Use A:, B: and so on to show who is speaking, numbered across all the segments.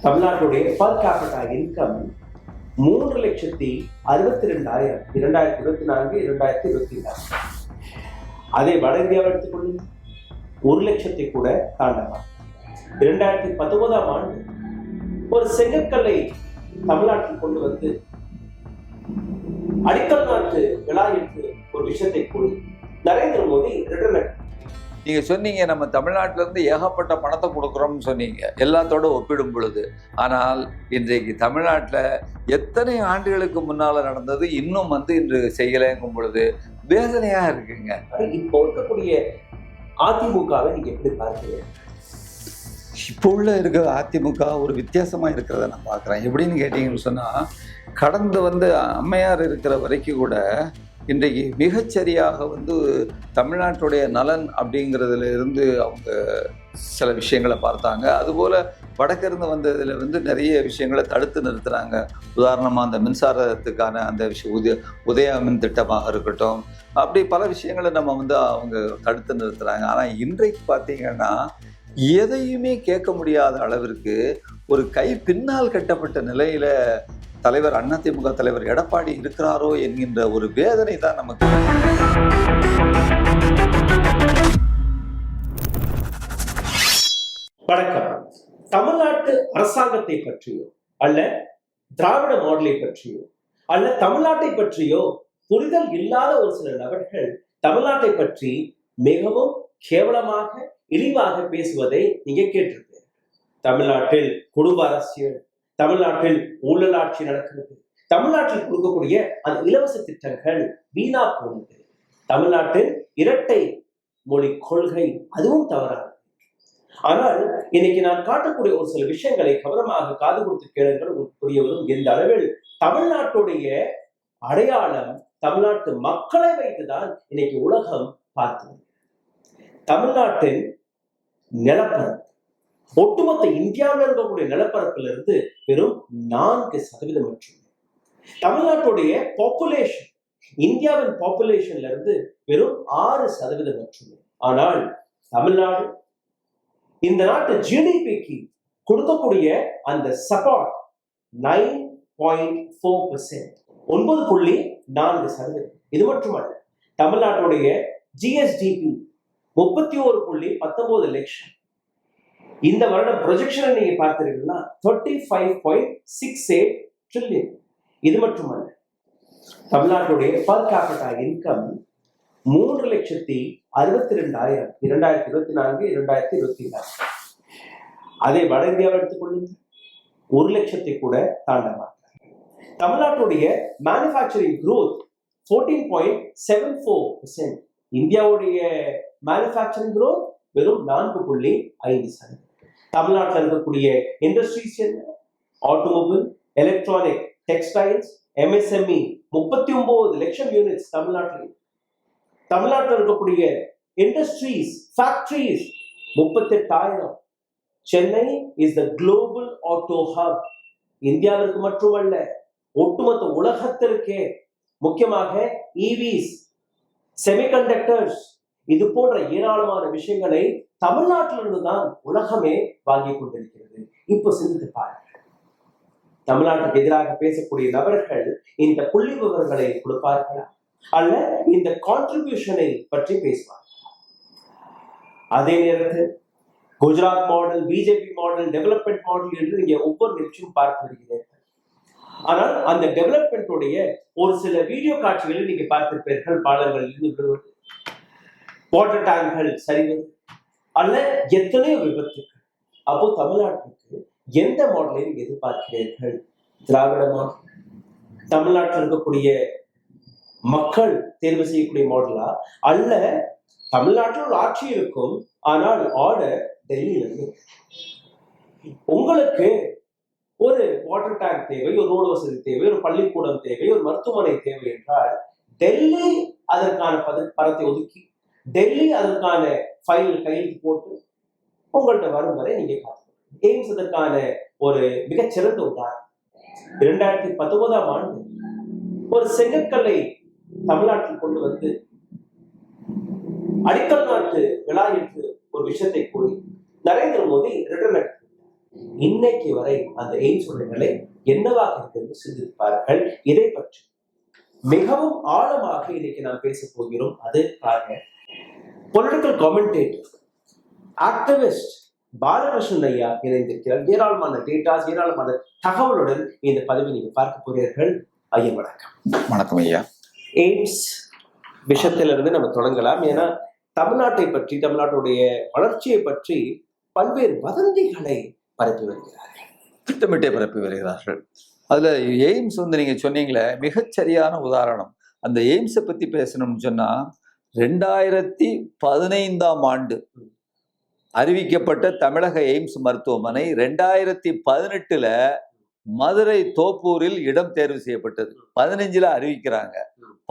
A: தமிழ்நாட்டுடைய per capita income 3,62,000 2024 2024. அதே வட இந்தியாவை எடுத்துக்கொள்ளும் 1,00,000 கூட தாண்டலாம். 2019 ஆண்டு ஒரு செங்கற்கல்லை தமிழ்நாட்டில் கொண்டு வந்து அடிக்கல் நாட்டு விழா என்று ஒரு விஷயத்தை கூறி நரேந்திர மோடி ரிட்டர்ன்.
B: நீங்க சொன்னீங்க நம்ம தமிழ்நாட்டில இருந்து ஏகப்பட்ட பணத்தை கொடுக்குறோம்னு சொன்னீங்க எல்லாத்தோட ஒப்பிடும் பொழுது. ஆனால் இன்றைக்கு தமிழ்நாட்டில் எத்தனை ஆண்டுகளுக்கு முன்னால நடந்தது இன்னும் இன்று செய்யலைங்கும் பொழுது வேதனையா இருக்குங்க.
A: இப்போ இருக்கக்கூடிய அதிமுகவை நீங்க எப்படி பார்க்கிறீங்க?
B: இப்போ உள்ள இருக்கிற அதிமுக ஒரு வித்தியாசமா இருக்கிறத நான் பார்க்குறேன். எப்படின்னு கேட்டீங்கன்னு சொன்னா, கடந்து அம்மையார் இருக்கிற வரைக்கும் கூட இன்றைக்கு மிகச்சரியாக தமிழ்நாட்டுடைய நலன் அப்படிங்கிறதுல இருந்து அவங்க சில விஷயங்களை பார்த்தாங்க. அதுபோல் வடக்கிருந்து வந்ததில் நிறைய விஷயங்களை தடுத்து நிறுத்துனாங்க. உதாரணமாக அந்த மின்சாரத்துக்கான அந்த விஷயம் உதயா மின் திட்டமாக இருக்கட்டும், அப்படி பல விஷயங்களை நம்ம அவங்க தடுத்து நிறுத்துறாங்க. ஆனால் இன்றைக்கு பார்த்தீங்கன்னா எதையுமே கேட்க முடியாத அளவிற்கு ஒரு கை பின்னால் கட்டப்பட்ட நிலையில தலைவர் அதிமுக தலைவர் எடப்பாடி இருக்கிறாரோ என்கின்ற ஒரு வேதனை தான் நமக்கு.
A: வணக்கம். தமிழ்நாட்டு அரசாங்கத்தை பற்றியோ அல்ல திராவிட மாடலை பற்றியோ அல்ல தமிழ்நாட்டை பற்றியோ புரிதல் இல்லாத ஒரு சில நபர்கள் தமிழ்நாட்டை பற்றி மிகவும் கேவலமாக இழிவாக பேசுவதை நீங்க கேட்டிருப்பீங்க. தமிழ்நாட்டில் குடும்ப அரசியல், தமிழ்நாட்டில் ஊழல் ஆட்சி நடக்கிறது, தமிழ்நாட்டில் கொடுக்கக்கூடிய அந்த இலவச திட்டங்கள் வீணா போனது, தமிழ்நாட்டில் இரட்டை மொழி கொள்கை அதுவும் தவறானது. ஆனால் இன்னைக்கு நான் காட்டக்கூடிய ஒரு சில விஷயங்களை கவனமாக காது கொடுத்து கேளுங்கள், புரிய வரும். எந்த அளவில் தமிழ்நாட்டுடைய அடையாளம் தமிழ்நாட்டு மக்களை வைத்துதான் இன்னைக்கு உலகம் பார்த்தது. தமிழ்நாட்டின் நிலப்பரப்பு ஒட்டுமொத்த இந்தியாவில் இருக்கக்கூடிய நிலப்பரப்பிலிருந்து வெறும் 4% மட்டுமே. தமிழ்நாட்டுடைய பாப்புலேஷன் இந்தியாவின் பாப்புலேஷன்ல இருந்து வெறும் 6% மட்டுமே. ஆனால் தமிழ்நாடு இந்த நாட்டு ஜிடிபிக்கு கொடுக்கக்கூடிய அந்த சப்போர்ட் 9.4%, 9.4%. இது மட்டுமல்ல, தமிழ்நாட்டுடைய ஜிஎஸ்டிபி 31.19 லட்சம். இந்த வருடம் ப்ரொஜெக்ஷனை நீங்க பார்த்தீங்கன்னா 35.68 ட்ரில்லியன். இது மட்டுமல்ல, தமிழ்நாட்டுடைய பர் கேபிட்டா இன்கம் 3,62,000 2024 2024. அதே வட இந்தியாவை எடுத்துக்கொள்ளுங்க, 1,00,000 கூட தாண்டலாம். தமிழ்நாட்டுடைய மேனுஃபேக்சரிங் growth 14.74%. இந்தியாவுடைய மேனுஃபேக்சரிங் growth வெறும் 4.5%. தமிழ்நாட்டில் இருக்கக்கூடிய இண்டஸ்ட்ரீஸ் என்ன? ஆட்டோமொபைல், எலக்ட்ரானிக், டெக்ஸ்டைல்ஸ், எம்எஸ்எம்இ 39 லட்சம் யூனிட்ஸ் தமிழ்நாட்டில். தமிழ்நாட்டில் இருக்கக்கூடிய industries, factories 38,000. Chennai is the global auto hub. இந்தியாவிற்கு மட்டுமல்ல, ஒட்டுமொத்த உலகத்திற்கே, முக்கியமாக இவிஸ், செமிகண்டக்டர்ஸ், இது போன்ற ஏராளமான விஷயங்களை தமிழ்நாட்டிலிருந்து தான் உலகமே வாங்கி கொண்டிருக்கிறது. இப்போ சிந்தித்து பாருங்கள், தமிழ்நாட்டுக்கு எதிராக பேசக்கூடிய நபர்கள் இந்த புள்ளி விவரங்களை கொடுப்பார்களா அல்ல இந்த கான்ட்ரிபியூஷனை பற்றி பேசுவார்கள்? அதே நேரத்தில் Gujarat model, BJP model, development model என்று நீங்க ஒவ்வொரு நிமிஷமும் பார்த்து வருகிறீர்கள். ஆனால் அந்த டெவலப்மெண்ட்டுடைய ஒரு சில வீடியோ காட்சிகளை நீங்க பார்த்திருப்பீர்கள். பாலங்கள் இருந்து விடுவது, வாட்டர் டேங்குகள் சரிவது, அல்ல எத்தனையோ விபத்துகள். அப்போ தமிழ்நாட்டுக்கு எந்த மாடலை நீங்க எதிர்பார்க்கிறீர்கள்? திராவிட மாடல், தமிழ்நாட்டில் இருக்கக்கூடிய மக்கள் தேர்வு செய்யக்கூடிய மாடலா, அல்ல தமிழ்நாட்டில் ஒரு ஆட்சி இருக்கும் ஆனால் ஆர்டர் டெல்லியில இருந்து? உங்களுக்கு ஒரு வாட்டர் டேங்க் தேவை, ஒரு ரோடு வசதி தேவை, ஒரு பள்ளிக்கூடம் தேவை, ஒரு மருத்துவமனை தேவை என்றால் டெல்லி அதற்கான பணத்தை ஒதுக்கி, டெல்லி அதற்கான ஃபைல் கையெழுத்து போட்டு உங்கள்கிட்ட வரும் வரை நீங்க காத்து. எய்ம்ஸ் அதற்கான ஒரு மிகச்சிறந்த உதாரணம். 2019 ஆண்டு ஒரு செங்கற்கல்லை தமிழ்நாட்டில் கொண்டு வந்து அடிக்கல் நாட்டு விழா என்று ஒரு விஷயத்தை கூறி நரேந்திர மோடி ரிட்டர்ன் எடுத்தார். இன்னைக்கு வரை அந்த எய்ம்ஸ் நிலை என்னவாக இருக்கிறது சிந்திப்பார்கள். இதை பற்றி மிகவும் ஆழமாக இன்னைக்கு நாம் பேச போகிறோம். அது பாருங்க, பொலிட்டிக்கல் காமெண்டேட்டர், ஆக்டிவிஸ்ட் பாலகிருஷ்ணன் ஐயா இணைந்திருக்கிறார். ஏராளமான டேட்டாஸ், ஏராளமான தகவலுடன் இந்த பதிவை நீங்க பார்க்க போறீர்கள். ஐயா வணக்கம்.
B: வணக்கம் ஐயா.
A: எய்ம்ஸ் விஷயத்திலிருந்து நம்ம தொடங்கலாம். ஏன்னா தமிழ்நாட்டை பற்றி, தமிழ்நாட்டுடைய வளர்ச்சியை பற்றி பல்வேறு வதந்திகளை பரப்பி வருகிறார்கள்,
B: திட்டமிட்டே பரப்பி வருகிறார்கள். அதுல எய்ம்ஸ் நீங்க சொன்னீங்களே, மிகச்சரியான உதாரணம். அந்த எய்ம்ஸை பத்தி பேசணும்னு சொன்னா 2015ஆம் ஆண்டு அறிவிக்கப்பட்ட தமிழக எய்ம்ஸ் மருத்துவமனை 2018ல மதுரை தோப்பூரில் இடம் தேர்வு செய்யப்பட்டது. 15ல அறிவிக்கிறாங்க,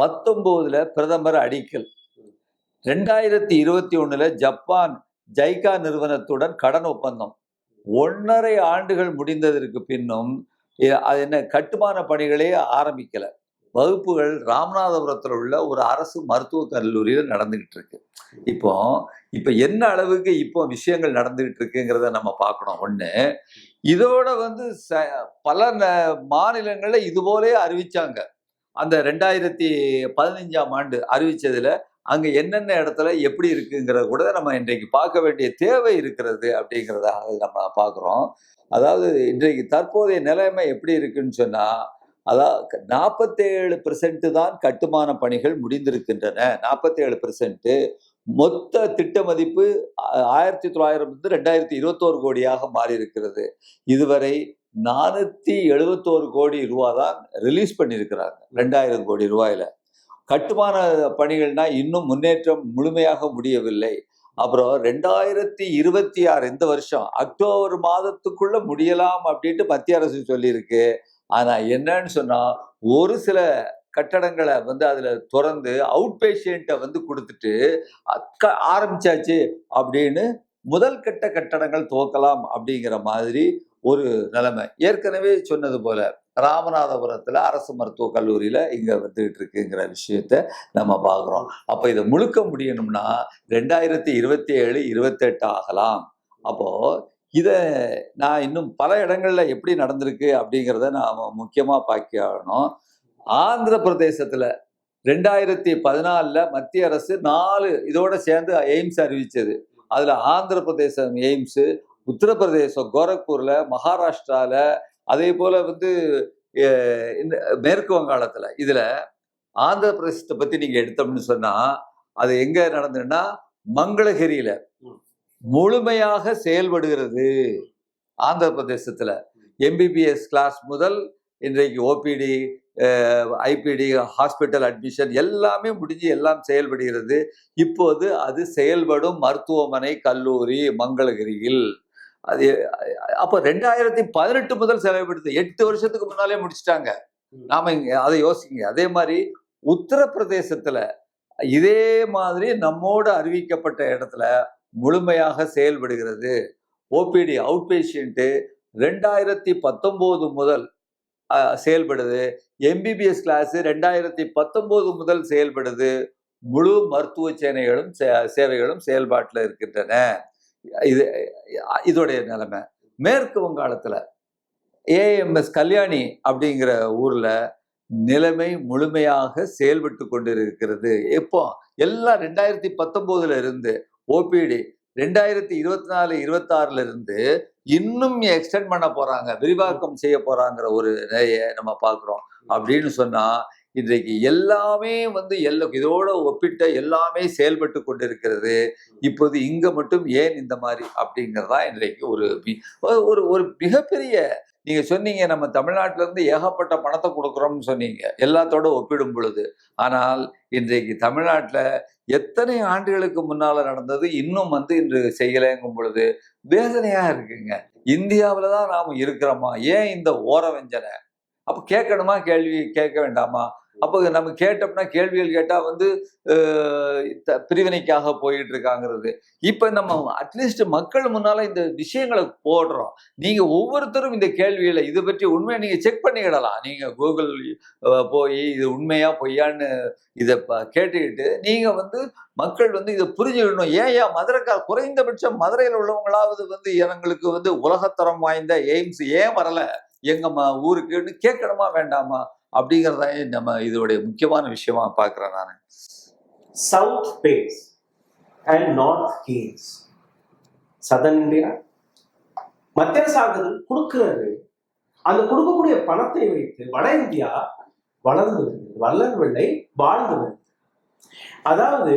B: 19ல பிரதமர் அடிக்கல், 2021ல ஜப்பான் ஜைகா நிறுவனத்துடன் கடன் ஒப்பந்தம், 1.5 ஆண்டுகள் முடிந்ததற்கு பின்னும் அது என்ன கட்டுமான பணிகளே ஆரம்பிக்கல. வகுப்புகள் ராமநாதபுரத்தில் உள்ள ஒரு அரசு மருத்துவக் கல்லூரியில் நடந்துகிட்டு இருக்கு. இப்போ என்ன அளவுக்கு இப்போ விஷயங்கள் நடந்துகிட்டு இருக்குங்கிறத நம்ம பார்க்கணும். ஒண்ணு, இதோட பல மாநிலங்கள்ல இது போலே அறிவிச்சாங்க. அந்த 2015ஆம் ஆண்டு அறிவிச்சதுல அங்க என்னென்ன இடத்துல எப்படி இருக்குங்கிறத கூட நம்ம இன்றைக்கு பார்க்க வேண்டிய தேவை இருக்கிறது அப்படிங்கிறதாக நம்ம பார்க்குறோம். அதாவது இன்றைக்கு தற்போதைய நிலைமை எப்படி இருக்குன்னு சொன்னா, அதாவது 47% தான் கட்டுமான பணிகள் முடிந்திருக்கின்றன. 47%. மொத்த திட்ட மதிப்பு 1900 2021 கோடியாக மாறி இருக்கிறது. இதுவரை 471 கோடி ரூபா தான் ரிலீஸ் பண்ணியிருக்கிறாங்க 2000 கோடி ரூபாயில. கட்டுமான பணிகள்னா இன்னும் முன்னேற்றம் முழுமையாக முடியவில்லை. அப்புறம் 2026 இந்த வருஷம் அக்டோபர் மாதத்துக்குள்ள முடியலாம் அப்படின்ட்டு மத்திய அரசு சொல்லியிருக்கு. ஆனா என்னன்னு சொன்னா, ஒரு சில கட்டடங்களை அதுல திறந்து அவுட் பேஷண்ட்டை கொடுத்துட்டு ஆரம்பிச்சாச்சு அப்படின்னு முதல் கட்ட கட்டடங்கள் துவக்கலாம் அப்படிங்கிற மாதிரி ஒரு நிலைமை. ஏற்கனவே சொன்னது போல ராமநாதபுரத்துல அரசு மருத்துவக் கல்லூரியில இங்க வந்துகிட்டு இருக்குங்கிற விஷயத்த நம்ம பார்க்குறோம். அப்ப இதை முழுக்க முடியணும்னா 2027, 28 ஆகலாம். அப்போ இதை நான் இன்னும் பல இடங்கள்ல எப்படி நடந்திருக்கு அப்படிங்கிறத நான் முக்கியமா பார்க்கணும். ஆந்திர பிரதேசத்துல 2014 மத்திய அரசு 4 இதோட சேர்ந்து எய்ம்ஸ் அறிவிச்சது. அதுல ஆந்திர பிரதேசம் எய்ம்ஸ், உத்தரப்பிரதேசம் கோரக்பூர்ல, மகாராஷ்டிரால, அதே போல மேற்கு வங்காளத்துல. இதுல ஆந்திர பிரதேசத்தை பத்தி நீங்க எடுத்தோம்னு சொன்னா, அது எங்க நடந்ததுன்னா மங்களகிரியில முழுமையாக செயல்படுகிறது. ஆந்திர பிரதேசத்துல எம்பிபிஎஸ் கிளாஸ் முதல் இன்றைக்கு ஓபிடி, ஐபிடி, ஹாஸ்பிட்டல் அட்மிஷன் எல்லாமே முடிஞ்சு எல்லாம் செயல்படுகிறது. இப்போது அது செயல்படும் மருத்துவமனை கல்லூரி மங்களகிரியில். அது அப்போ 2018 முதல் செயல்படுது. 8 வருஷத்துக்கு முன்னாலே முடிச்சுட்டாங்க. நாம இங்க அதை யோசிங்க. அதே மாதிரி உத்தரப்பிரதேசத்துல இதே மாதிரி நம்மோட அறிவிக்கப்பட்ட இடத்துல முழுமையாக செயல்படுகிறது. ஓபிடி அவுட் பேஷண்ட் 2019 முதல் செயல்படுது. எம்பிபிஎஸ் கிளாஸ் 2019 முதல் செயல்படுது. முழு மருத்துவ சேவைகளும் செயல்பாட்டில் இருக்கின்றன. இதோடைய நிலைமை. மேற்கு வங்காளத்துல ஏஎம்எஸ் கல்யாணி அப்படிங்கிற ஊர்ல நிலைமை முழுமையாக செயல்பட்டு கொண்டிருக்கிறது. எப்போ எல்லாம் 2019 இருந்து ஓபிடி 2024, 26 இருந்து இன்னும் எக்ஸ்டெண்ட் பண்ண போறாங்க, விரிவாக்கம் செய்ய போறாங்கிற ஒரு நிலையை நம்ம பார்க்கிறோம். அப்படின்னு சொன்னா இன்றைக்கு எல்லாமே இதோட ஒப்பிட்ட எல்லாமே செயல்பட்டு கொண்டிருக்கிறது. இப்போது இங்க மட்டும் ஏன் இந்த மாதிரி அப்படிங்கிறதா இன்றைக்கு ஒரு மிகப்பெரிய. நீங்க சொன்னீங்க நம்ம தமிழ்நாட்டில இருந்து ஏகப்பட்ட பணத்தை கொடுக்குறோம்னு சொன்னீங்க எல்லாத்தோட ஒப்பிடும் பொழுது. ஆனால் இன்றைக்கு தமிழ்நாட்டுல எத்தனை ஆண்டுகளுக்கு முன்னால நடந்தது இன்னும் இன்று செய்யலைங்கும் பொழுது வேதனையா இருக்குங்க. இந்தியாவிலதான் நாம இருக்கிறோமா? ஏன் இந்த ஓர வெஞ்சனை? அப்ப கேட்கணுமா? கேள்வி கேட்க வேண்டாமா? அப்போ நம்ம கேட்டோம்னா கேள்விகள் கேட்டா வந்து பிரிவினைக்காக போயிட்டு இருக்காங்கிறது. இப்ப நம்ம அட்லீஸ்ட் மக்கள் முன்னால இந்த விஷயங்களை போடுறோம். நீங்க ஒவ்வொருத்தரும் இந்த கேள்விகளை இதை பற்றி உண்மையை நீங்க செக் பண்ணிக்கிடலாம். நீங்க கூகுள் போய் இது உண்மையா பொய்யான்னு இதை கேட்டுக்கிட்டு நீங்க வந்து மக்கள் வந்து இதை புரிஞ்சுக்கணும். ஏன் மதுரைக்கார் குறைந்தபட்சம் மதுரையில் உள்ளவங்களாவது வந்து எங்களுக்கு வந்து உலகத்தரம் வாய்ந்த எய்ம்ஸ் ஏன் வரல எங்க ஊருக்குன்னு கேட்கணுமா வேண்டாமா அப்படிங்கிறத நம்ம இதோடைய முக்கியமான விஷயமா பாக்குறேன் நான்.
A: South pays and north gets. Southern India மத்திய அரசாங்கம் கொடுக்கிறது. அந்த கொடுக்கக்கூடிய பணத்தை வைத்து வட இந்தியா வளர்ந்து வருகிறது, வல்லர்வெள்ளை வாழ்ந்து வருகிறது. அதாவது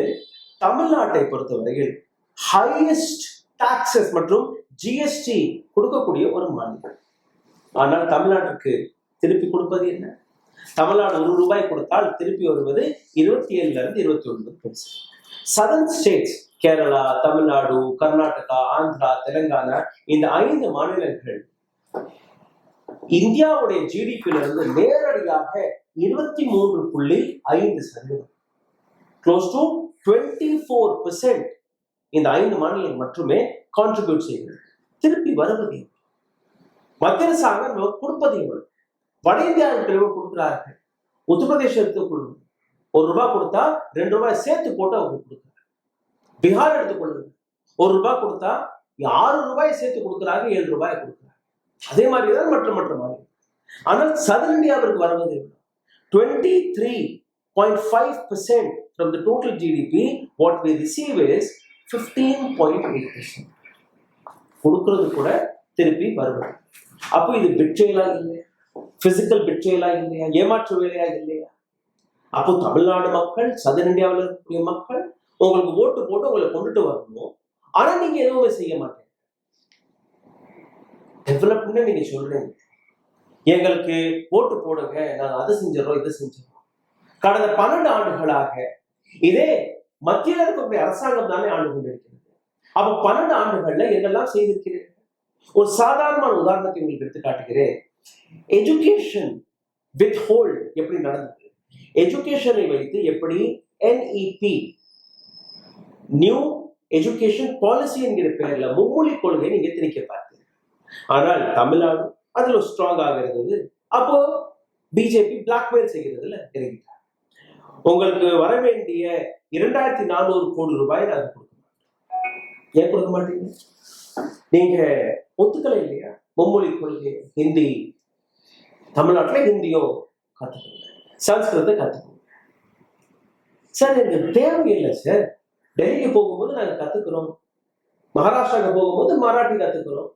A: தமிழ்நாட்டை பொறுத்தவரையில் ஹையஸ்ட் டாக்ஸஸ் மற்றும் ஜிஎஸ்டி கொடுக்கக்கூடிய ஒரு மாநிலம். ஆனால் தமிழ்நாட்டுக்கு திருப்பி கொடுப்பது என்ன? தமிழ்நாடு ₹1 கொடுத்தால் திருப்பி வருவது 27 இருந்து 29 பைசா. சதர்ன் ஸ்டேட்ஸ் கேரளா, தமிழ்நாடு, கர்நாடகா, ஆந்திரா, தெலுங்கானா இந்த 5 மாநிலங்கள் இந்தியாவுடைய ஜிடிபியிலிருந்து நேரடியாக 23.5%, க்ளோஸ் டு 24% இந்த 5 மாநிலம் மட்டுமே கான்ட்ரிபியூட் செய்கிறது. திருப்பி வருவது மத்திய அரசாங்கம் கொடுப்பது எவ்வளவு? வட இந்தியாவுக்கு கொடுக்கிறார்கள். உத்தரப்பிரதேச எடுத்துக்கொள்ளுங்க, ₹1 கொடுத்தா ₹2 சேர்த்து போட்டு அவங்க கொடுக்குறாங்க. பீகார் எடுத்துக்கொள்ளுங்க, ₹1 கொடுத்தா ₹6 சேர்த்து கொடுக்குறாங்க, ₹7 கொடுக்குறாங்க. அதே மாதிரிதான் மற்ற மாநிலம். ஆனால் சதர் இந்தியாவிற்கு வருவது 23.5% from the total GDP. What we receive is 15.8%. கொடுக்கிறது கூட திருப்பி வருவது. அப்போ இது பிட்சைலா இல்லையா? பிசிக்கல் பிட்சைலா இல்லையா? ஏமாற்று வேலையா இல்லையா? அப்போ தமிழ்நாடு மக்கள், சதர் இந்தியாவில் இருக்கக்கூடிய மக்கள் உங்களுக்கு ஓட்டு போட்டு உங்களை கொண்டுட்டு வரணும். ஆனா நீங்க எதுவுமே செய்ய மாட்டீங்க. டெவலப்மெண்ட் நீங்க சொல்றீங்க, எங்களுக்கு ஓட்டு போடுங்க, நாங்க அதை செஞ்சிடறோம், இதை செஞ்சிடறோம். கடந்த 12 ஆண்டுகளாக இதே மத்தியில் இருக்கக்கூடிய அரசாங்கம் தானே ஆண்டு கொண்டிருக்கிறது. அப்ப 12 ஆண்டுகள்ல என்னெல்லாம் செய்திருக்கிறேன்? ஒரு சாதாரணமான உதாரணத்தை உங்களுக்கு எடுத்து காட்டுகிறேன். எஜுகேஷன் வித் ஹோல்ட் எப்படி நடந்தது? எஜுகேஷனை வைத்து எப்படி NEP, நியூ எஜுகேஷன் பாலிசி என்கிற பெயர்ல மும்மொழி கொள்கை நீங்க திணிக்க பார்த்தீங்க. ஆனால் தமிழ்நாடு அதுல ஸ்ட்ராங்காக இருந்தது. அப்போ பிஜேபி பிளாக்மெயில் செய்கிறதுல இறங்கிட்டாங்க. உங்களுக்கு வர வேண்டிய 2400 கோடி ரூபாய் நாங்க கொடுக்க மாட்டோம். ஏன் கொடுக்க மாட்டீங்க? நீங்க ஒத்துக்கலை இல்லையா? மும்மொழி கொள்கை, ஹிந்தி, தமிழ்நாட்டில் ஹிந்தியும் கத்துக்கோங்க, சன்ஸ்கிருதத்தை கத்துக்கோங்க. சார் எனக்கு தேவையில்லை சார். டெல்லிக்கு போகும்போது நாங்க கத்துக்கிறோம், மகாராஷ்டிராவுக்கு போகும்போது மராட்டி கத்துக்கிறோம்,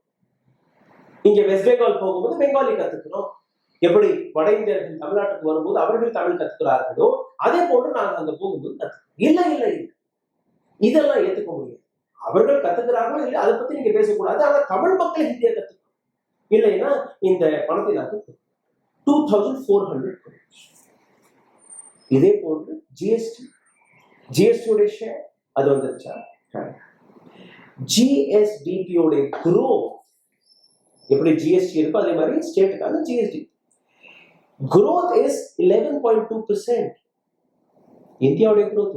A: இங்க வெஸ்ட் பெங்கால் போகும்போது பெங்காலி கத்துக்கிறோம். எப்படி வட இந்தியர்கள் தமிழ்நாட்டுக்கு வரும்போது அவர்கள் தமிழ் கத்துக்கிறார்களோ அதே போன்று நாங்க அங்க போகும்போது கத்துக்கிறோம். இல்லை இல்லை இல்லை, இதெல்லாம் ஏத்துக்க முடியாது. அவர்கள் கத்துக்கிறார்களோ இல்லை அதை பத்தி நீங்க பேசக்கூடாது. ஆனா தமிழ் மக்கள் ஹிந்தியை கத்துக்கணும். இல்லைன்னா இந்த பணத்தை நாங்கள் 2400 இதே போன்று ஜிஎஸ்டியோட ஷேர் அது வந்துருச்சா? ஜிஎஸ்டிபியோட growth எப்படி ஜிஎஸ்டி இருக்கோ அதே மாதிரி ஸ்டேட்டுக்கான ஜிஎஸ்டி growth is 11.2%. இந்தியாவுடைய growth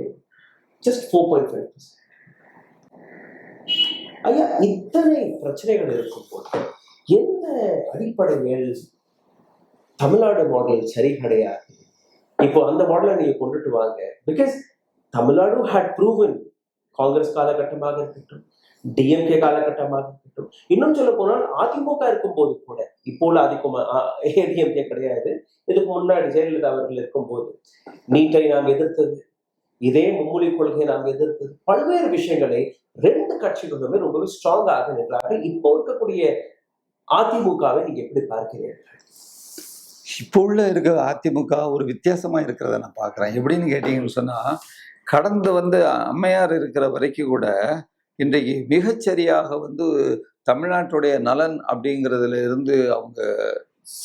A: just 4.5%. ஐயா, இத்தனை பிரச்சனைகள் இருக்கும் போது எந்த அடிப்படையில் தமிழ்நாடு மாடல் சரி கிடையாது? இப்போ அந்த மாடலை நீங்க கொண்டுட்டு வாங்க. Because Tamil Nadu had proven, Congress காலகட்டமாக இருக்கட்டும், டிஎம்கே காலகட்டமாக இருக்கட்டும், இன்னும் சொல்ல போனால் அதிமுக இருக்கும் போது கூட, இப்போ உள்ள ஏடிஎம்கே கிடையாது, இதுக்கு முன்னாடி ஜெயலலிதா அவர்கள் இருக்கும் போது நீட்டை நாம் எதிர்த்தது, இதே மும்மொழி கொள்கையை நாம் எதிர்த்தது, பல்வேறு விஷயங்களை 2 கட்சிகளுமே ரொம்பவே ஸ்ட்ராங்காக நின்றார்கள். இப்போ இருக்கக்கூடிய அதிமுகவை நீங்க எப்படி பார்க்கிறீர்கள்?
B: இப்போ உள்ள இருக்கிற அதிமுக ஒரு வித்தியாசமா இருக்கிறத நான் பார்க்குறேன். எப்படின்னு கேட்டீங்கன்னு சொன்னா, கடந்து அம்மையார் இருக்கிற வரைக்கும் கூட இன்றைக்கு மிகச்சரியாக தமிழ்நாட்டுடைய நலன் அப்படிங்கிறதுல இருந்து அவங்க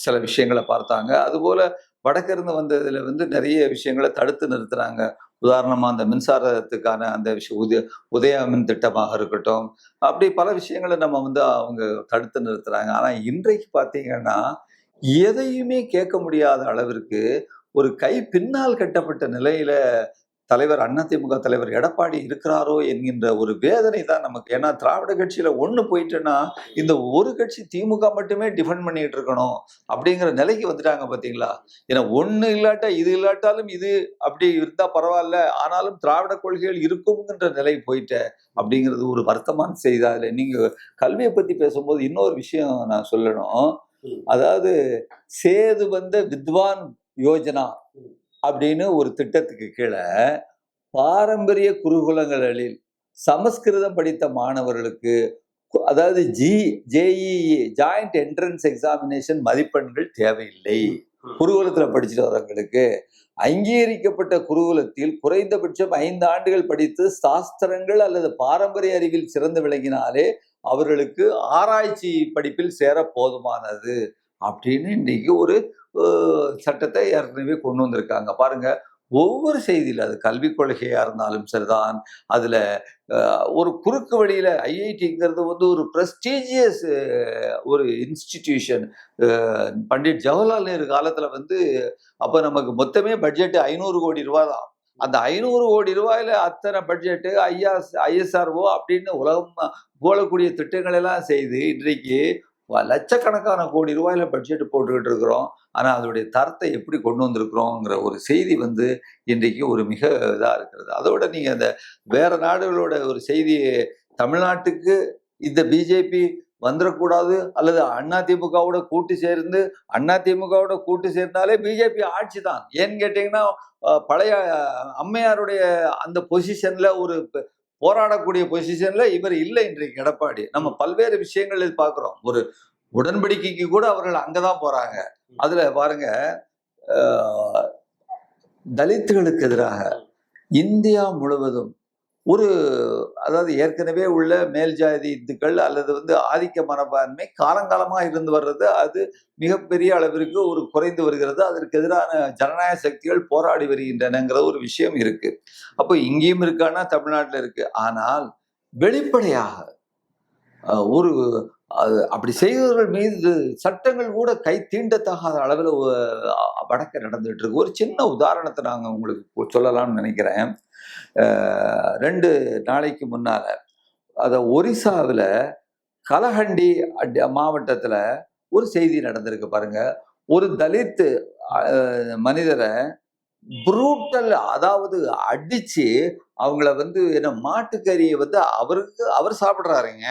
B: சில விஷயங்களை பார்த்தாங்க. அதுபோல வடக்கிருந்து வந்ததுல நிறைய விஷயங்களை தடுத்து நிறுத்துறாங்க. உதாரணமா அந்த மின்சாரத்துக்கான அந்த விஷயம் உதயா மின் திட்டமாக இருக்கட்டும், அப்படி பல விஷயங்களை நம்ம அவங்க தடுத்து நிறுத்துறாங்க. ஆனா இன்றைக்கு பார்த்தீங்கன்னா எதையுமே கேட்க முடியாத அளவிற்கு ஒரு கை பின்னால் கட்டப்பட்ட நிலையில தலைவர் அதிமுக தலைவர் எடப்பாடி இருக்கிறாரோ என்கின்ற ஒரு வேதனை தான் நமக்கு. ஏன்னா திராவிட கட்சியில ஒண்ணு போயிட்டுன்னா இந்த ஒரு கட்சி திமுக மட்டுமே டிஃபெண்ட் பண்ணிட்டு இருக்கணும் அப்படிங்கிற நிலைக்கு வந்துட்டாங்க பாத்தீங்களா. ஏன்னா ஒண்ணு இல்லாட்டா இது இல்லாட்டாலும் இது அப்படி இருந்தா பரவாயில்ல, ஆனாலும் திராவிட கொள்கைகள் இருக்கும்ங்கிற நிலை போயிட்ட அப்படிங்கிறது ஒரு வருத்தமான செய்தி. அதுல நீங்க கல்வியை பத்தி பேசும்போது இன்னொரு விஷயம் நான் சொல்லணும். அதாவது சேது வந்த வித்வான் யோஜனா அப்படின்னு ஒரு திட்டத்துக்கு கீழே பாரம்பரிய குருகுலங்களில் சமஸ்கிருதம் படித்த மாணவர்களுக்கு, அதாவது ஜேஇஇ ஜாயிண்ட் என்ட்ரன்ஸ் எக்ஸாமினேஷன் மதிப்பெண்கள் தேவையில்லை. குருகுலத்துல படிச்சுட்டு வரவங்களுக்கு அங்கீகரிக்கப்பட்ட குருகுலத்தில் குறைந்தபட்சம் 5 ஆண்டுகள் படித்து சாஸ்திரங்கள் அல்லது பாரம்பரிய அறிவில் சிறந்து விளங்கினாலே அவர்களுக்கு ஆராய்ச்சி படிப்பில் சேர போதுமானது அப்படின்னு இன்னைக்கு ஒரு சட்டத்தை ஏற்கனவே கொண்டு வந்திருக்காங்க பாருங்க. ஒவ்வொரு செய்தியில அது கல்விக் கொள்கையா இருந்தாலும் சரிதான், அதுல ஒரு குறுக்கு வழியில ஐஐடிங்கிறது வந்து ஒரு பிரஸ்டீஜியஸ் ஒரு இன்ஸ்டிடியூஷன். பண்டிட் ஜவஹர்லால் நேரு காலத்துல வந்து அப்ப நமக்கு மொத்தமே பட்ஜெட் 500 கோடி ரூபாய் தான். அந்த 500 கோடி ரூபாயில அத்தனை பட்ஜெட்டு ஐஎஸ்ஆர்ஓ அப்படின்னு உலகம் போலக்கூடிய திட்டங்கள் எல்லாம் செய்து இன்றைக்கு லட்சக்கணக்கான கோடி ரூபாயில பட்ஜெட் போட்டுக்கிட்டு இருக்கிறோம். ஆனா அதோடைய தரத்தை எப்படி கொண்டு வந்திருக்கிறோங்கிற ஒரு செய்தி வந்து இன்றைக்கு ஒரு மிக இதா இருக்கிறது. அதோட நீங்க அந்த வேற நாடுகளோட ஒரு செய்தி, தமிழ்நாட்டுக்கு இந்த பிஜேபி வந்துடக்கூடாது அல்லது அதிமுகவோட கூட்டு சேர்ந்தாலே பிஜேபி ஆட்சி தான். ஏன்னு கேட்டீங்கன்னா பழைய அம்மையாருடைய அந்த பொசிஷன்ல ஒரு போராடக்கூடிய பொசிஷன்ல இவர் இல்லை இன்றைக்கு எடப்பாடி. நம்ம பல்வேறு விஷயங்களில் பார்க்கிறோம். ஒரு உடன்படிக்கைக்கு கூட அவர்கள் அங்கதான் போறாங்க. அதுல பாருங்க, தலித்துகளுக்கு எதிராக இந்தியா முழுவதும் ஒரு, அதாவது ஏற்கனவே உள்ள மேல் ஜாதி இந்துக்கள் அல்லது வந்து ஆதிக்க மனப்பான்மை காலங்காலமா இருந்து வர்றது, அது மிகப்பெரிய அளவிற்கு ஒரு குறைந்து வருகிறது. அதற்கு எதிரான ஜனநாயக சக்திகள் போராடி வருகின்றனங்கிற ஒரு விஷயம் இருக்கு. அப்போ இங்கேயும் இருக்கானா தமிழ்நாட்டில் இருக்கு. ஆனால் வெளிப்படையாக ஒரு அப்படி செய்தவர்கள் மீது சட்டங்கள் கூட கை தீண்டத்தகாத அளவில் வழக்கு நடந்துட்டு இருக்கு. ஒரு சின்ன உதாரணத்தை நாங்கள் உங்களுக்கு சொல்லலாம்னு நினைக்கிறேன். 2 நாளைக்கு முன்னால அத ஒரிசாவில் கலஹண்டி மாவட்டத்துல ஒரு செய்தி நடந்திருக்கு பாருங்க. ஒரு தலித் மனிதரை புரூட்டல், அதாவது அடிச்சு அவங்கள வந்து என்ன மாட்டுக்கறியை வந்து அவர் சாப்பிடுறாருங்க.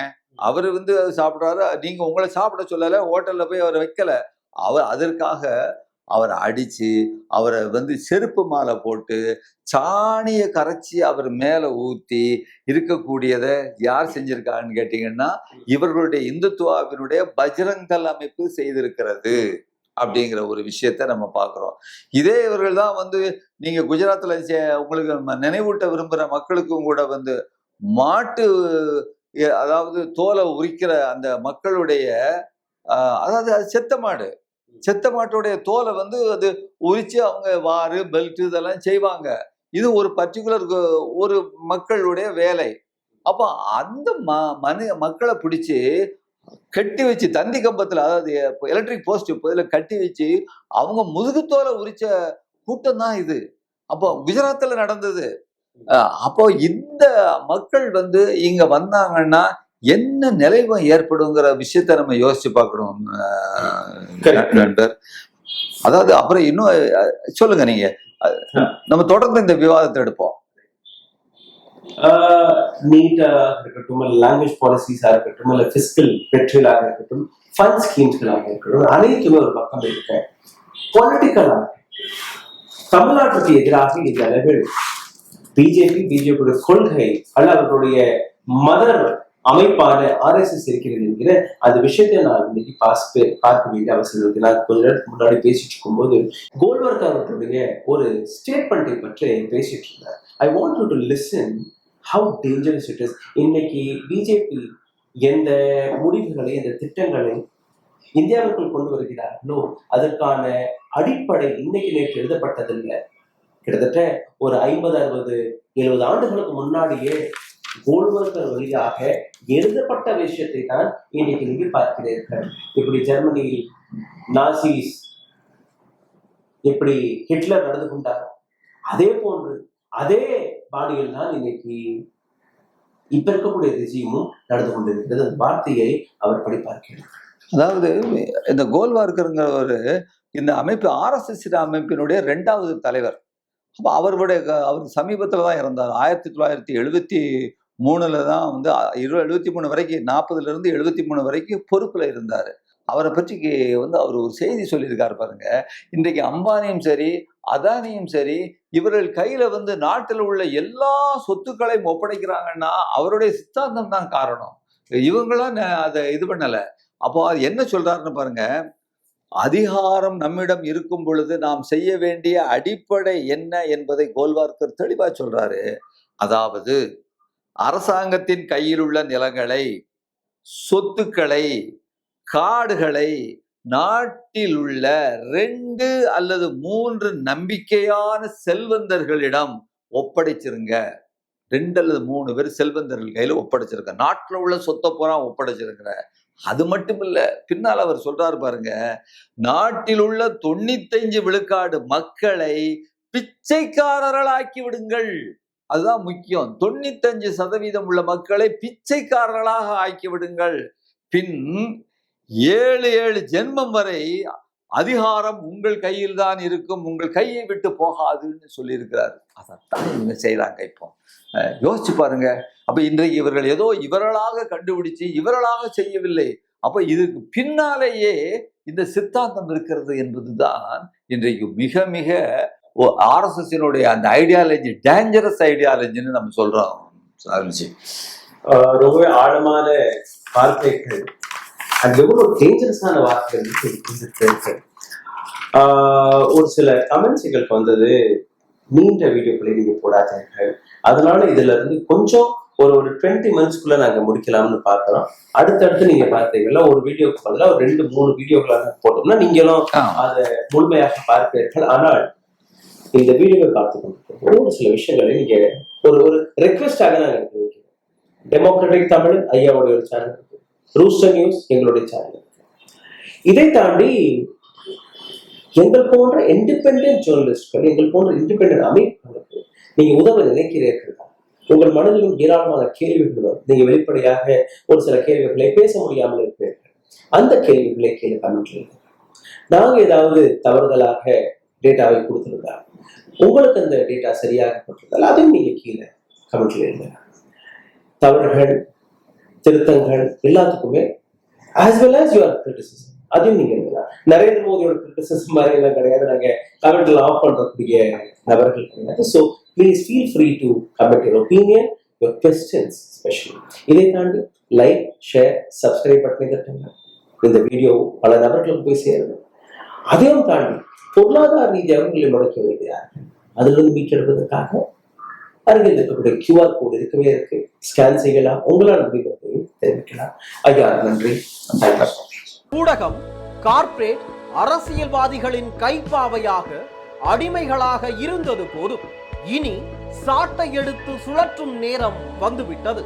B: அவரு வந்து சாப்பிடுறாரு, நீங்க உங்களை சாப்பிட சொல்லல, ஹோட்டல்ல போய் அவர் வைக்கல. அவர் அதற்காக அவரை அடிச்சு அவரை வந்து செருப்பு மாலை போட்டு சாணியை கரைச்சி அவர் மேல ஊத்தி இருக்கக்கூடியதை யார் செஞ்சிருக்காங்கன்னு கேட்டீங்கன்னா இவர்களுடைய இந்துத்துவாவினுடைய பஜ்ரங்கல் அமைப்பு செய்திருக்கிறது அப்படிங்கிற ஒரு விஷயத்த நம்ம பார்க்கிறோம். இதே இவர்கள் தான் வந்து நீங்க குஜராத்ல உங்களுக்கு நினைவூட்ட விரும்புகிற மக்களுக்கும் கூட வந்து மாட்டு, அதாவது தோலை உரிக்கிற அந்த மக்களுடைய, அதாவது அது செத்த மாட்டோடைய தோலை வந்து அது உரிச்சு அவங்க வாறு பெல்ட் இதெல்லாம் செய்வாங்க. இது ஒரு பர்டிகுலர் ஒரு மக்களுடைய வேலை. அப்போ அந்த மக்களை பிடிச்சி கட்டி வச்சு தந்தி கம்பத்துல, அதாவது எலக்ட்ரிக் போஸ்ட் இதுல கட்டி வச்சு அவங்க முதுகுத்தோலை உரிச்ச கூட்டம் தான் இது. அப்போ குஜராத்ல நடந்தது. அப்போ இந்த மக்கள் வந்து இங்க வந்தாங்கன்னா என்ன நிலைமை ஏற்படுங்கிற விஷயத்த நம்ம யோசிச்சு பார்க்கணும் நண்பர். அதாவது அப்புறம் இன்னும் சொல்லுங்க நீங்க, நம்ம தொடர்ந்து இந்த விவாதத்தை எடுப்போம்.
A: நீட்டா இருக்கட்டும், லாங்குவேஜ் பாலிசிஸா இருக்கட்டும், இல்ல பிஸ்கல் பெட்ரோலாக இருக்கட்டும், ஃபண்ட் ஸ்கீம்ஸ்களாக இருக்கட்டும், அனைத்துமே ஒரு பக்கம் இருக்கு. பொலிட்டிக்கலா தமிழ்நாட்டுக்கு எதிராக இந்த அளவில் பிஜேபியுடைய கொள்கை அல்ல அவர்களுடைய மதர் அமைப்பான RSS இருக்கிறது என்கிற அந்த விஷயத்தை நான் இன்னைக்கு பார்க்க வேண்டிய அவசியம் இருக்கு. நான் கொஞ்ச நேரத்துக்கு முன்னாடி பேசிட்டு இருக்கும் போது கோல்வர்க் அவர்களுடைய ஒரு ஸ்டேட்மெண்ட்டை பற்றி பேசிட்டு இருந்தேன். I want you to listen how dangerous it is. இன்னைக்கு பிஜேபி எந்த முடிவுகளை, எந்த திட்டங்களை இந்தியாவுக்குள் கொண்டு வருகிறார்களோ அதற்கான அடிப்படை இன்னைக்கு நேற்று எழுதப்பட்டதில்லை. கிட்டத்தட்ட ஒரு 50, 60, 70 ஆண்டுகளுக்கு முன்னாடியே கோல்வர்கர் வழியாக எழுதப்பட்ட விஷயத்தை தான் இன்னைக்கு நீங்க பார்க்கிறீர்கள். இப்படி ஜெர்மனியில் நாசிஸ் எப்படி ஹிட்லர் நடந்து கொண்டாரோ அதே போன்று அதே பாணியில் தான் இன்னைக்கு இப்ப இருக்கக்கூடிய ரெஜிமும் நடந்து கொண்டிருக்கிறது. அந்த வார்த்தையை அவர் படிப்பார்கள்.
B: அதாவது இந்த கோல்வார்க்கருங்கிறவர் இந்த அமைப்பு RSS அமைப்பினுடைய 2வது தலைவர். அப்போ அவர் சமீபத்தில் தான் இறந்தார். 1973 தான் வந்து 73 வரைக்கும் 40லிருந்து 73 வரைக்கும் பொறுப்புல இருந்தார். அவரை பற்றி வந்து அவர் ஒரு செய்தி சொல்லியிருக்காரு பாருங்க. இன்றைக்கு அம்பானியும் சரி அதானியும் சரி இவர்கள் கையில வந்து நாட்டில் உள்ள எல்லா சொத்துக்களையும் ஒப்படைக்கிறாங்கன்னா அவருடைய சித்தாந்தம் தான் காரணம். இவங்களாம் அதை இது பண்ணல. அப்போ அது என்ன சொல்றாருன்னு பாருங்க. அதிகாரம் நம்மிடம் இருக்கும் பொழுது நாம் செய்ய வேண்டிய அடிப்படை என்ன என்பதை கோல்வார்க்கர் தெளிவா சொல்றாரு. அதாவது அரசாங்கத்தின் கையில் உள்ள நிலங்களை, சொத்துக்களை, காடுகளை நாட்டில் உள்ள 2 அல்லது 3 நம்பிக்கையான செல்வந்தர்களிடம் ஒப்படைச்சிருங்க. 2 அல்லது 3 பேர் செல்வந்தர்கள் கையில ஒப்படைச்சிருக்க. நாட்டில் உள்ள சொத்தை பூரா ஒப்படைச்சிருக்கிற. அது மட்டும் இல்ல, பின்னால் அவர் சொல்றாரு பாருங்க, நாட்டில் உள்ள 95 விழுக்காடு மக்களை பிச்சைக்காரர்களாக்கி விடுங்கள். அதுதான் முக்கியம். 95% உள்ள மக்களை பிச்சைக்காரர்களாக ஆக்கி விடுங்கள். பின் 7 ஜென்மம் வரை அதிகாரம் உங்கள் கையில் தான் இருக்கும், உங்கள் கையை விட்டு போகாதுன்னு சொல்லியிருக்கிறாரு. அதைத்தான் இவங்க செய்யறாங்க. இப்போ யோசிச்சு பாருங்க. அப்ப இன்றைக்கு இவர்கள் ஏதோ இவர்களாக கண்டுபிடிச்சு இவர்களாக செய்யவில்லை. அப்ப இதுக்கு பின்னாலேயே இந்த சித்தாந்தம் இருக்கிறது என்பதுதான் இன்றைக்கு மிக மிக RSSனுடைய அந்த ஐடியாலஜி டேஞ்சரஸ் ஐடியாலஜின்னு நம்ம சொல்றோம்.
A: ரொம்பவே ஆழமான வார்த்தைகள், அது எவ்வளவு டேஞ்சரஸான வார்த்தைகள். ஒரு சில கமெண்ட்ஸ் எங்களுக்கு வந்தது, நீண்ட வீடியோக்களை நீங்க போடாதீர்கள், அதனால இதுல இருந்து கொஞ்சம் ஒரு 20 மந்த்ஸ்க்குள்ள நாங்க முடிக்கலாம்னு பார்க்கிறோம். அடுத்தடுத்து நீங்க பார்த்தீங்கன்னா ஒரு வீடியோக்கு பதிலாக ஒரு 2-3 வீடியோக்களாக போட்டோம்னா நீங்களும் அதை முழுமையாக பார்ப்பீர்கள். ஆனால் இந்த வீடியோவை பார்த்து கொண்டு ஒரு சில விஷயங்களை நீங்க ஒரு ரெக்வெஸ்டாக நாங்க எடுத்து வைக்கிறோம். டெமோக்ராட்டிக் தமிழ் ஐயாவுடைய ஒரு சேனல் இருக்கு, ரூஸ்டர் நியூஸ் எங்களுடைய சேனல். இதை தாண்டி எங்கள் போன்ற இண்டிபெண்டன்ட் ஜேர்னலிஸ்ட்கள், எங்கள் போன்ற இண்டிபெண்டன்ட் அமைப்புகளுக்கு நீங்க உதவ நினைக்கிறீர்கள். உங்கள் மனதிலும் ஏராளமான கேள்விகள் வரும். நீங்க வெளிப்படையாக ஒரு சில கேள்விகளை பேச முடியாமல் இருப்பீர்கள். அந்த கேள்விகளை கீழே கமெண்ட்ல நாங்க ஏதாவது தவறுதலாக டேட்டாவை கொடுத்திருந்தா, உங்களுக்கு அந்த டேட்டா சரியாக போட்டிருந்தால் அதையும் நீங்க கீழே கமெண்ட்ல எழுதுங்க. தவறுகள், திருத்தங்கள் எல்லாத்துக்குமே as well as your criticism அதையும் நீங்க எழுதலாம். நரேந்திர மோடியோட கிரிட்டிசிசம் மாதிரி எல்லாம் கிடையாது. நாங்க கமெண்ட்ல ஆஃப் பண்றக்கூடிய நபர்கள் கிடையாது. So please feel free to comment your opinion, your questions specially. இதை தாண்டி லைக், ஷேர், சப்ஸ்கிரைப் பட்டனை தட்டுங்க. இந்த வீடியோ பல நபர்களுக்கு போய் சேருங்க. அதையும் தாண்டி பொருளாதார ரீதியாக உங்களை முடக்கி வருகிறார்கள். அதிலிருந்து மீட்டெடுப்பதற்காக அருகில் இருக்கக்கூடிய QR கோடு இருக்கவே இருக்கு, ஸ்கேன் செய்யலாம். உங்களால் முடிந்ததை தெரிவிக்கலாம். ஐயா நன்றி.
C: ஊடகம் கார்ப்பரேட் அரசியல்வாதிகளின் கைப்பாவையாக, அடிமைகளாக இருந்தது போதும். இனி சாட்டை எடுத்து சுழற்றும் நேரம் வந்துவிட்டது.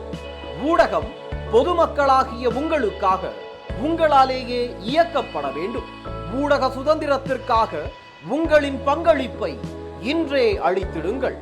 C: ஊடகம் பொதுமக்களாகிய உங்களுக்காக, உங்களாலேயே இயக்கப்பட வேண்டும். ஊடக சுதந்திரத்திற்காக உங்களின் பங்களிப்பை இன்றே அளித்திடுங்கள்.